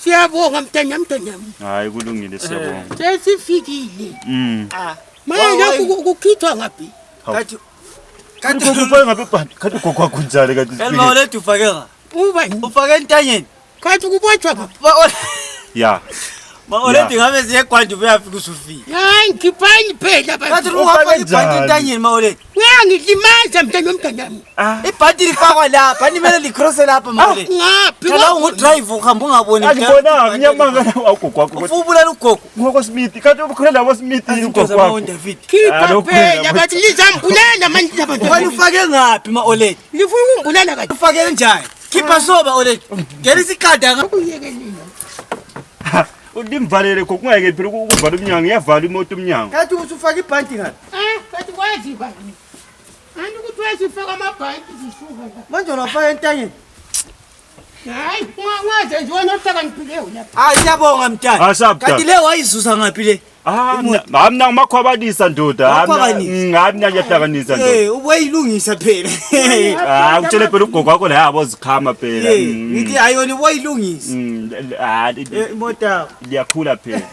Siyabonga mntanyami. Hayi kulungile siyabonga. Sesifikile. Manje ukukhithwa ngaphi? Kanti ufake ngaphi bhanti? Kanti gogo wakho njalo kanti. Elmawulethu ufake ngaphi? Ubani? Ufake entanyeni. Kanti kubotshwa ngaphi? Ya. Mawulethu ngabe siyegwanje uyafika usufika. Hayi ngiphani phela Kanti bathi. ungafaka ibhanti entanyeni Mawulethu. Ngiyangilimaza mntanyami. Ibhanti lifakwa lapha, nimele licrosse lapha Mawulethu. Ngaphi? Kala ungudrive uhamba ungaboni. Angibona ngiyamanga gogo wakho. Ufubulela ugogo. Ngoko Smith kanti ukhona labo Smith ugogo wakho. David. Khipha phela bathi lizambulala manje abantu. Wena ufake ngaphi Mawulethu? Lifuna ukumbulala kathi. Ufake kanjani? Khipha soba Mawulethu. Ngena isikhada ngapha. Kuyekelile. Ulimvalele gogo ungeke phela ukuvala umnyango iyavala imoto umnyango. Kanti usufake ibhanti ngaphi? Kathi kwazi bani? Anti ukuthi wesifaka amabhanti zisuka la. Manje unafaka entanyeni. Hayi, ungaze nje wena uhlakaniphile lapha. Hayi siyabonga mntana. Kanti le wayizuza ngaphi le? Mina ngimakhwabanisa ndoda. Ngabi ngiyahlanganisa ndoda. Ubuyilungisa phela. Ngitshele phela ugogo wakho la yabo zikhama phela. Ngithi ayona ubuyilungisa. Hayi Imoto liyakhula phela.